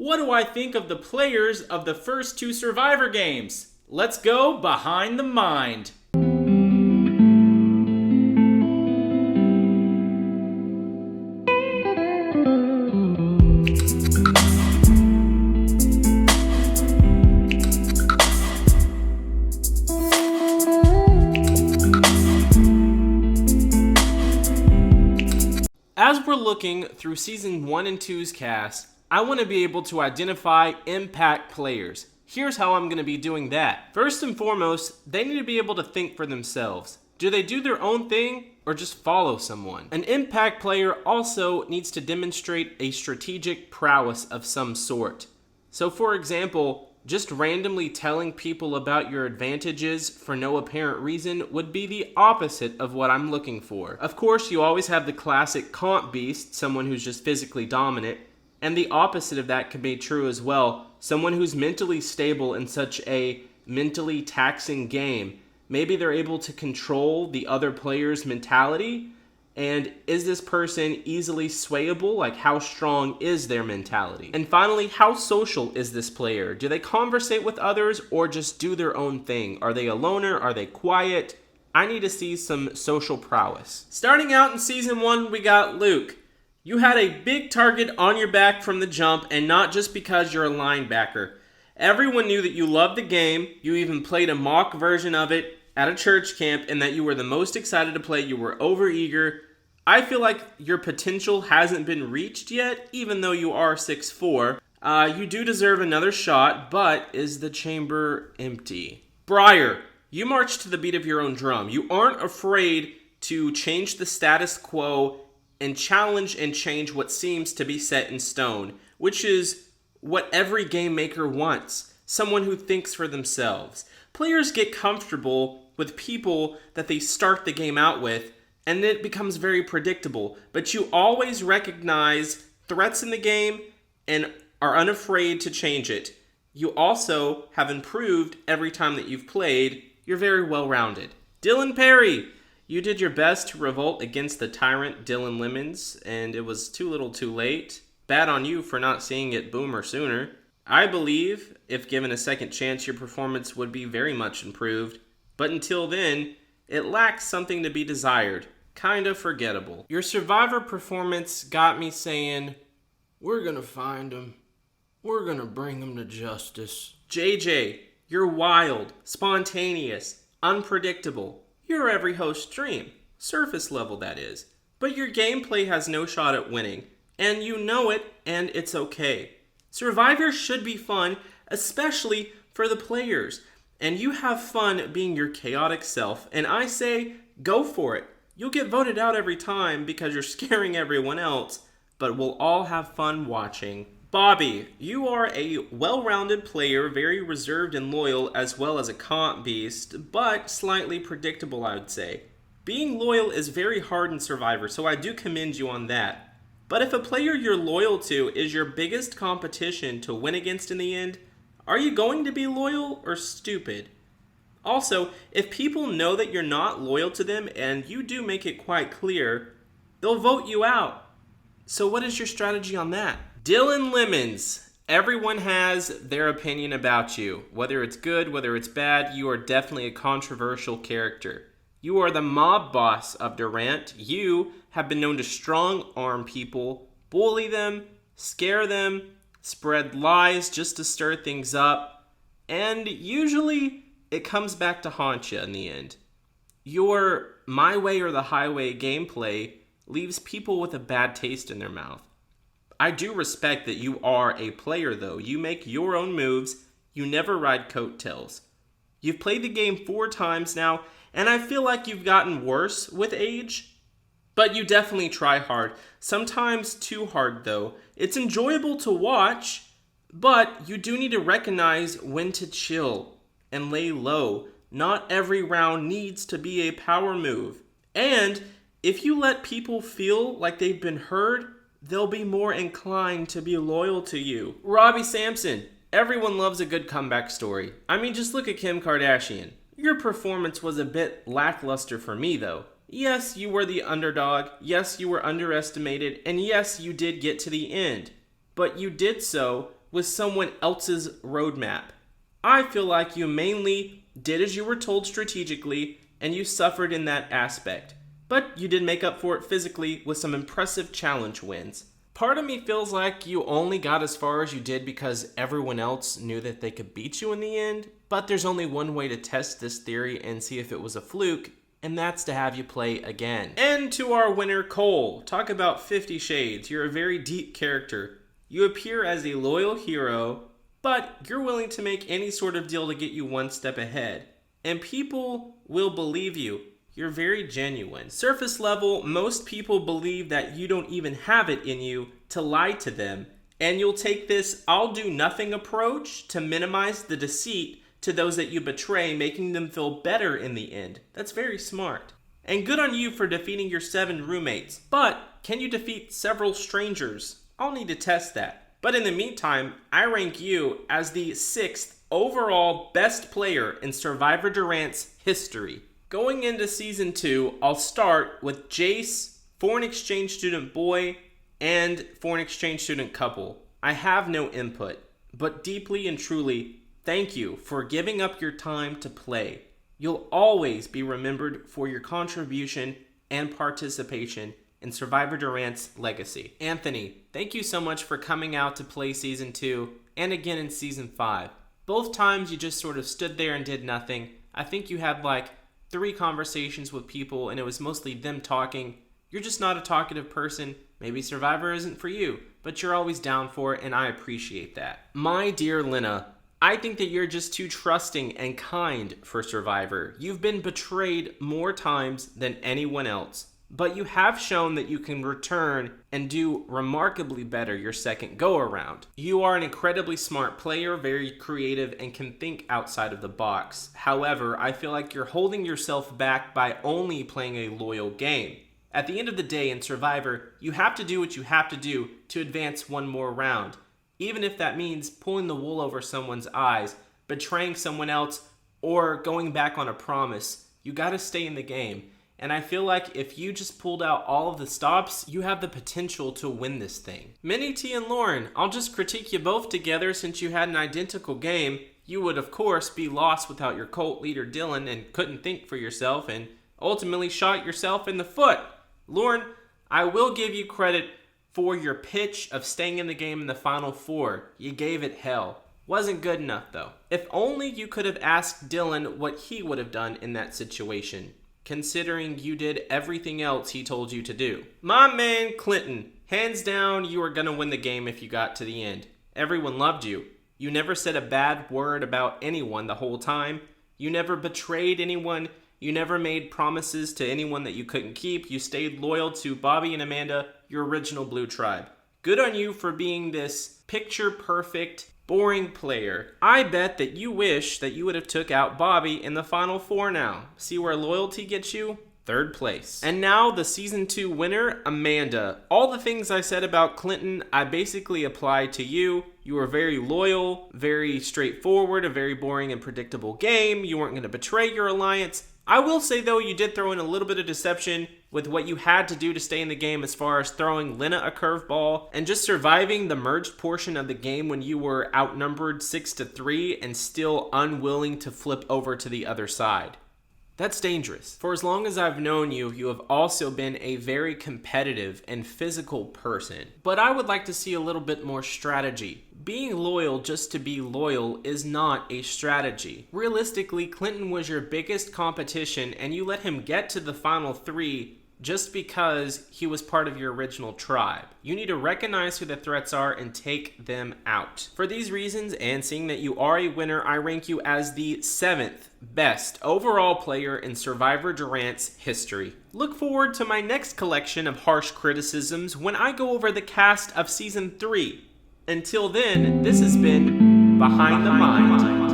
What do I think of the players of the first 2 Survivor games? Let's go behind the mind. As we're looking through Season 1 and 2's cast, I want to be able to identify impact players. Here's how I'm going to be doing that. First and foremost, they need to be able to think for themselves. Do they do their own thing or just follow someone? An impact player also needs to demonstrate a strategic prowess of some sort. So for example, just randomly telling people about your advantages for no apparent reason would be the opposite of what I'm looking for. Of course, you always have the classic comp beast, someone who's just physically dominant, and the opposite of that can be true as well. Someone who's mentally stable in such a mentally taxing game. Maybe they're able to control the other player's mentality. And is this person easily swayable? Like, how strong is their mentality? And finally, how social is this player? Do they conversate with others or just do their own thing? Are they a loner? Are they quiet? I need to see some social prowess. Starting out in Season 1, we got Luke. You had a big target on your back from the jump, and not just because you're a linebacker. Everyone knew that you loved the game. You even played a mock version of it at a church camp, and that you were the most excited to play. You were overeager. I feel like your potential hasn't been reached yet, even though you are 6'4". You do deserve another shot, but is the chamber empty? Briar, you march to the beat of your own drum. You aren't afraid to change the status quo and challenge and change what seems to be set in stone, which is what every game maker wants. Someone who thinks for themselves. Players get comfortable with people that they start the game out with, and it becomes very predictable. But you always recognize threats in the game and are unafraid to change it. You also have improved every time that you've played. You're very well-rounded. Dylan Perry, you did your best to revolt against the tyrant Dylan Lemons, and it was too little too late. Bad on you for not seeing it boomer sooner. I believe, if given a second chance, your performance would be very much improved. But until then, it lacks something to be desired. Kinda forgettable. Your Survivor performance got me saying, we're gonna find him. We're gonna bring him to justice. JJ, you're wild, spontaneous, unpredictable. You're every host's dream. Surface level, that is. But your gameplay has no shot at winning. And you know it, and it's okay. Survivor should be fun, especially for the players. And you have fun being your chaotic self. And I say, go for it. You'll get voted out every time because you're scaring everyone else, but we'll all have fun watching. Bobby, you are a well-rounded player, very reserved and loyal, as well as a comp beast, but slightly predictable, I would say. Being loyal is very hard in Survivor, so I do commend you on that. But if a player you're loyal to is your biggest competition to win against in the end, are you going to be loyal or stupid? Also, if people know that you're not loyal to them and you do make it quite clear, they'll vote you out. So what is your strategy on that? Dylan Lemons. Everyone has their opinion about you. Whether it's good, whether it's bad, you are definitely a controversial character. You are the mob boss of Durant. You have been known to strong-arm people, bully them, scare them, spread lies just to stir things up, and usually it comes back to haunt you in the end. Your my way or the highway gameplay leaves people with a bad taste in their mouth. I do respect that you are a player, though. You make your own moves. You never ride coattails. You've played the game 4 times now, and I feel like you've gotten worse with age. But you definitely try hard. Sometimes too hard, though. It's enjoyable to watch, but you do need to recognize when to chill and lay low. Not every round needs to be a power move. And if you let people feel like they've been heard, they'll be more inclined to be loyal to you. Robbie Sampson. Everyone loves a good comeback story. I mean, just look at Kim Kardashian. Your performance was a bit lackluster for me, though. Yes, you were the underdog. Yes, you were underestimated. And yes, you did get to the end. But you did so with someone else's roadmap. I feel like you mainly did as you were told strategically, and you suffered in that aspect. But you did make up for it physically with some impressive challenge wins. Part of me feels like you only got as far as you did because everyone else knew that they could beat you in the end, but there's only one way to test this theory and see if it was a fluke, and that's to have you play again. And to our winner, Cole. Talk about 50 Shades. You're a very deep character. You appear as a loyal hero, but you're willing to make any sort of deal to get you one step ahead. And people will believe you. You're very genuine. Surface level, most people believe that you don't even have it in you to lie to them, and you'll take this I'll do nothing approach to minimize the deceit to those that you betray, making them feel better in the end. That's very smart. And good on you for defeating your 7 roommates. But can you defeat several strangers? I'll need to test that. But in the meantime, I rank you as the 6th overall best player in Survivor Durant's history. Going into Season 2, I'll start with Jace, foreign exchange student boy, and foreign exchange student couple. I have no input, but deeply and truly, thank you for giving up your time to play. You'll always be remembered for your contribution and participation in Survivor Durant's legacy. Anthony, thank you so much for coming out to play Season 2 and again in Season 5. Both times you just sort of stood there and did nothing. I think you had like 3 conversations with people and it was mostly them talking. You're just not a talkative person. Maybe Survivor isn't for you, but you're always down for it and I appreciate that. My dear Lena, I think that you're just too trusting and kind for Survivor. You've been betrayed more times than anyone else, but you have shown that you can return and do remarkably better your second go around. You are an incredibly smart player, very creative, and can think outside of the box. However, I feel like you're holding yourself back by only playing a loyal game. At the end of the day in Survivor, you have to do what you have to do to advance one more round. Even if that means pulling the wool over someone's eyes, betraying someone else, or going back on a promise, you gotta stay in the game. And I feel like if you just pulled out all of the stops, you have the potential to win this thing. Minnie T and Lauren, I'll just critique you both together since you had an identical game. You would, of course, be lost without your cult leader Dylan and couldn't think for yourself and ultimately shot yourself in the foot. Lauren, I will give you credit for your pitch of staying in the game in the final 4. You gave it hell. Wasn't good enough, though. If only you could have asked Dylan what he would have done in that situation, considering you did everything else he told you to do. My man Clinton, hands down, you were gonna win the game if you got to the end. Everyone loved you. You never said a bad word about anyone the whole time. You never betrayed anyone. You never made promises to anyone that you couldn't keep. You stayed loyal to Bobby and Amanda, your original Blue Tribe. Good on you for being this picture-perfect, boring player. I bet that you wish that you would have took out Bobby in the final 4 now. See where loyalty gets you? 3rd place. And now the Season 2 winner, Amanda. All the things I said about Clinton, I basically applied to you. You were very loyal, very straightforward, a very boring and predictable game. You weren't going to betray your alliance. I will say, though, you did throw in a little bit of deception with what you had to do to stay in the game as far as throwing Lena a curveball and just surviving the merged portion of the game when you were outnumbered 6-3 and still unwilling to flip over to the other side. That's dangerous. For as long as I've known you, you have also been a very competitive and physical person. But I would like to see a little bit more strategy. Being loyal just to be loyal is not a strategy. Realistically, Clinton was your biggest competition and you let him get to the final 3 just because he was part of your original tribe. You need to recognize who the threats are and take them out. For these reasons, and seeing that you are a winner, I rank you as the 7th best overall player in Survivor Durant's history. Look forward to my next collection of harsh criticisms when I go over the cast of Season 3. Until then, this has been Behind the Mind.